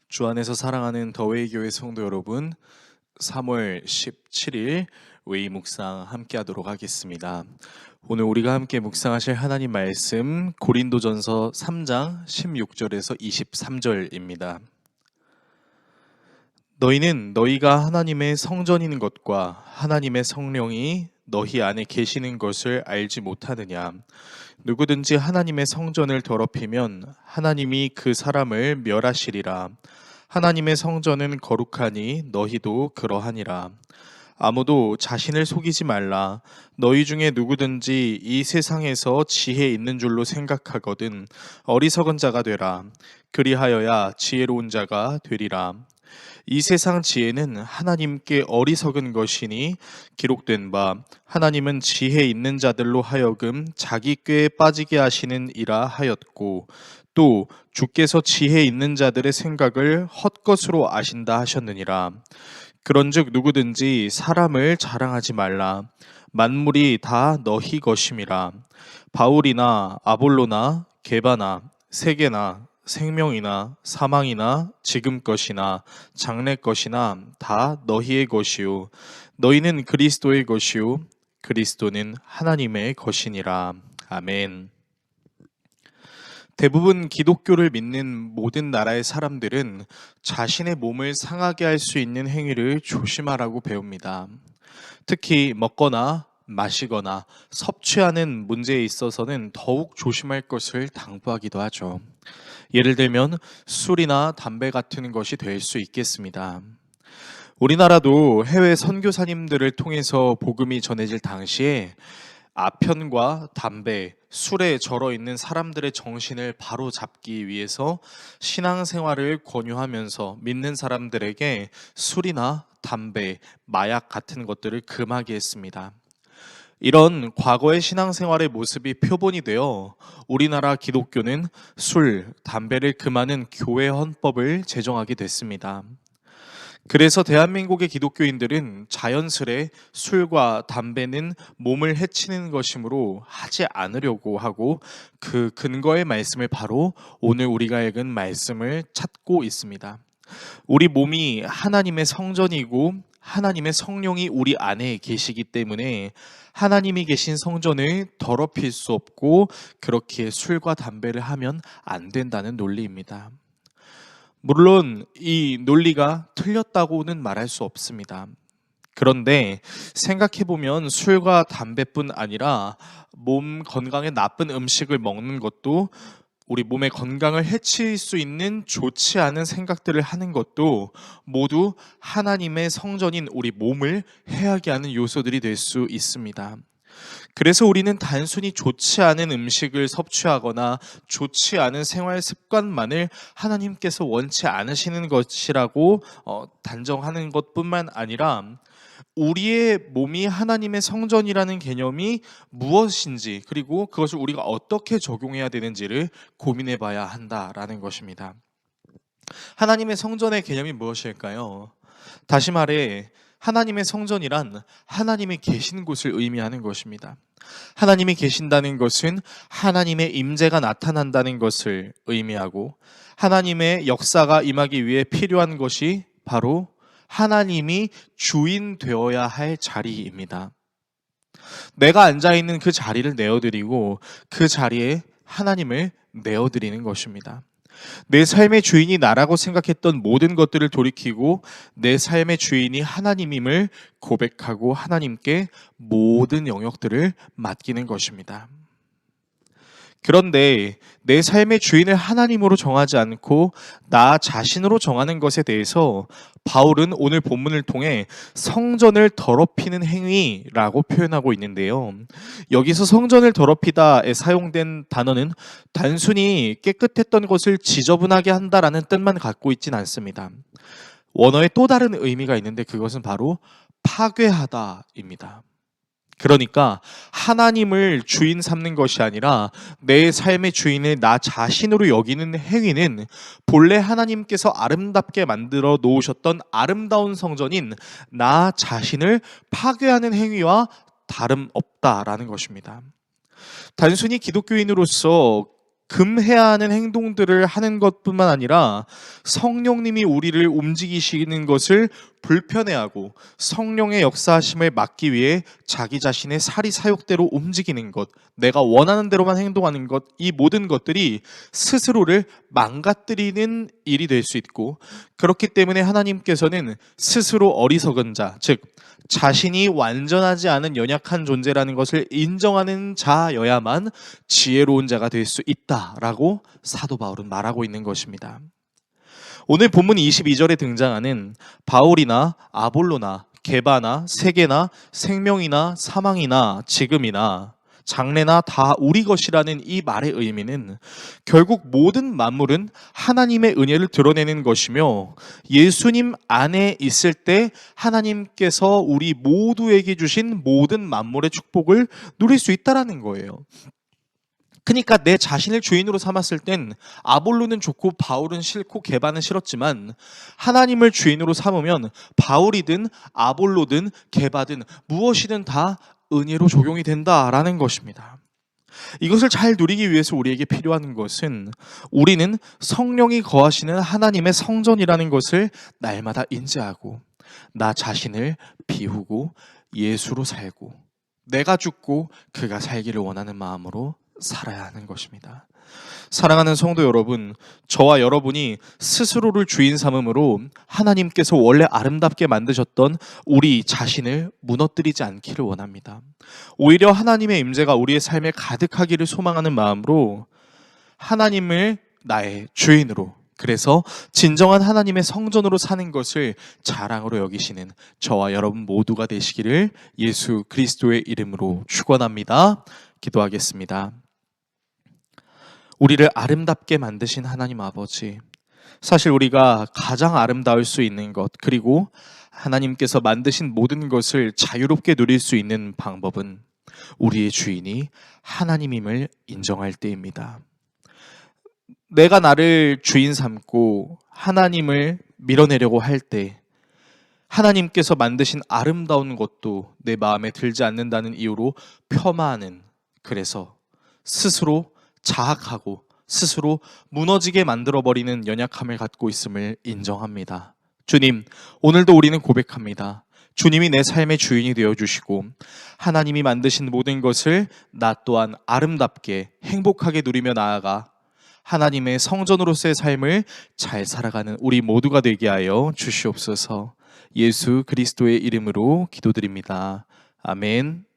주 안에서 사랑하는 더웨이 교회 성도 여러분, 3월 17일 웨이 묵상 함께 하도록 하겠습니다. 오늘 우리가 함께 묵상하실 하나님 말씀 고린도전서 3장 16절에서 23절입니다. 너희는 너희가 하나님의 성전인 것과 하나님의 성령이 너희 안에 계시는 것을 알지 못하느냐? 누구든지 하나님의 성전을 더럽히면 하나님이 그 사람을 멸하시리라. 하나님의 성전은 거룩하니 너희도 그러하니라. 아무도 자신을 속이지 말라. 너희 중에 누구든지 이 세상에서 지혜 있는 줄로 생각하거든 어리석은 자가 되라. 그리하여야 지혜로운 자가 되리라. 이 세상 지혜는 하나님께 어리석은 것이니 기록된 바 하나님은 지혜 있는 자들로 하여금 자기 꾀에 빠지게 하시는 이라 하였고 또 주께서 지혜 있는 자들의 생각을 헛것으로 아신다 하셨느니라. 그런즉 누구든지 사람을 자랑하지 말라. 만물이 다 너희 것임이라. 바울이나 아볼로나 게바나 세계나 생명이나 사망이나 지금 것이나 장래 것이나 다 너희의 것이요 너희는 그리스도의 것이요 그리스도는 하나님의 것이니라. 아멘. 대부분 기독교를 믿는 모든 나라의 사람들은 자신의 몸을 상하게 할 수 있는 행위를 조심하라고 배웁니다. 특히 먹거나 마시거나 섭취하는 문제에 있어서는 더욱 조심할 것을 당부하기도 하죠. 예를 들면 술이나 담배 같은 것이 될 수 있겠습니다. 우리나라도 해외 선교사님들을 통해서 복음이 전해질 당시에 아편과 담배, 술에 절어 있는 사람들의 정신을 바로 잡기 위해서 신앙생활을 권유하면서 믿는 사람들에게 술이나 담배, 마약 같은 것들을 금하게 했습니다. 이런 과거의 신앙생활의 모습이 표본이 되어 우리나라 기독교는 술, 담배를 금하는 교회 헌법을 제정하게 됐습니다. 그래서 대한민국의 기독교인들은 자연스레 술과 담배는 몸을 해치는 것이므로 하지 않으려고 하고 그 근거의 말씀을 바로 오늘 우리가 읽은 말씀을 찾고 있습니다. 우리 몸이 하나님의 성전이고 하나님의 성령이 우리 안에 계시기 때문에 하나님이 계신 성전을 더럽힐 수 없고 그렇게 술과 담배를 하면 안 된다는 논리입니다. 물론 이 논리가 틀렸다고는 말할 수 없습니다. 그런데 생각해보면 술과 담배뿐 아니라 몸 건강에 나쁜 음식을 먹는 것도 우리 몸의 건강을 해칠 수 있는 좋지 않은 생각들을 하는 것도 모두 하나님의 성전인 우리 몸을 해하게 하는 요소들이 될 수 있습니다. 그래서 우리는 단순히 좋지 않은 음식을 섭취하거나 좋지 않은 생활 습관만을 하나님께서 원치 않으시는 것이라고 단정하는 것뿐만 아니라 우리의 몸이 하나님의 성전이라는 개념이 무엇인지 그리고 그것을 우리가 어떻게 적용해야 되는지를 고민해 봐야 한다라는 것입니다. 하나님의 성전의 개념이 무엇일까요? 다시 말해 하나님의 성전이란 하나님이 계신 곳을 의미하는 것입니다. 하나님이 계신다는 것은 하나님의 임재가 나타난다는 것을 의미하고 하나님의 역사가 임하기 위해 필요한 것이 바로 하나님이 주인 되어야 할 자리입니다. 내가 앉아있는 그 자리를 내어드리고 그 자리에 하나님을 내어드리는 것입니다. 내 삶의 주인이 나라고 생각했던 모든 것들을 돌이키고 내 삶의 주인이 하나님임을 고백하고 하나님께 모든 영역들을 맡기는 것입니다. 그런데 내 삶의 주인을 하나님으로 정하지 않고 나 자신으로 정하는 것에 대해서 바울은 오늘 본문을 통해 성전을 더럽히는 행위라고 표현하고 있는데요. 여기서 성전을 더럽히다에 사용된 단어는 단순히 깨끗했던 것을 지저분하게 한다라는 뜻만 갖고 있진 않습니다. 원어에 또 다른 의미가 있는데 그것은 바로 파괴하다입니다. 그러니까 하나님을 주인 삼는 것이 아니라 내 삶의 주인을 나 자신으로 여기는 행위는 본래 하나님께서 아름답게 만들어 놓으셨던 아름다운 성전인 나 자신을 파괴하는 행위와 다름없다라는 것입니다. 단순히 기독교인으로서 금해야 하는 행동들을 하는 것뿐만 아니라 성령님이 우리를 움직이시는 것을 불편해하고 성령의 역사하심을 막기 위해 자기 자신의 사리 사욕대로 움직이는 것, 내가 원하는 대로만 행동하는 것, 이 모든 것들이 스스로를 망가뜨리는 일이 될 수 있고, 그렇기 때문에 하나님께서는 스스로 어리석은 자, 즉 자신이 완전하지 않은 연약한 존재라는 것을 인정하는 자여야만 지혜로운 자가 될 수 있다라고 사도 바울은 말하고 있는 것입니다. 오늘 본문 22절에 등장하는 바울이나 아볼로나 게바나 세계나 생명이나 사망이나 지금이나 장래나 다 우리 것이라는 이 말의 의미는 결국 모든 만물은 하나님의 은혜를 드러내는 것이며, 예수님 안에 있을 때 하나님께서 우리 모두에게 주신 모든 만물의 축복을 누릴 수 있다라는 거예요. 그러니까 내 자신을 주인으로 삼았을 땐 아볼로는 좋고 바울은 싫고 게바는 싫었지만, 하나님을 주인으로 삼으면 바울이든 아볼로든 게바든 무엇이든 다 은혜로 적용이 된다라는 것입니다. 이것을 잘 누리기 위해서 우리에게 필요한 것은, 우리는 성령이 거하시는 하나님의 성전이라는 것을 날마다 인지하고 나 자신을 비우고 예수로 살고 내가 죽고 그가 살기를 원하는 마음으로 살아야 하는 것입니다. 사랑하는 성도 여러분, 저와 여러분이 스스로를 주인 삼음으로 하나님께서 원래 아름답게 만드셨던 우리 자신을 무너뜨리지 않기를 원합니다. 오히려 하나님의 임재가 우리의 삶에 가득하기를 소망하는 마음으로 하나님을 나의 주인으로, 그래서 진정한 하나님의 성전으로 사는 것을 자랑으로 여기시는 저와 여러분 모두가 되시기를 예수 그리스도의 이름으로 축원합니다. 기도하겠습니다. 우리를 아름답게 만드신 하나님 아버지, 사실 우리가 가장 아름다울 수 있는 것, 그리고 하나님께서 만드신 모든 것을 자유롭게 누릴 수 있는 방법은 우리의 주인이 하나님임을 인정할 때입니다. 내가 나를 주인 삼고 하나님을 밀어내려고 할 때, 하나님께서 만드신 아름다운 것도 내 마음에 들지 않는다는 이유로 폄하하는, 그래서 스스로 자학하고 스스로 무너지게 만들어버리는 연약함을 갖고 있음을 인정합니다. 주님, 오늘도 우리는 고백합니다. 주님이 내 삶의 주인이 되어주시고 하나님이 만드신 모든 것을 나 또한 아름답게 행복하게 누리며 나아가 하나님의 성전으로서의 삶을 잘 살아가는 우리 모두가 되게 하여 주시옵소서. 예수 그리스도의 이름으로 기도드립니다. 아멘.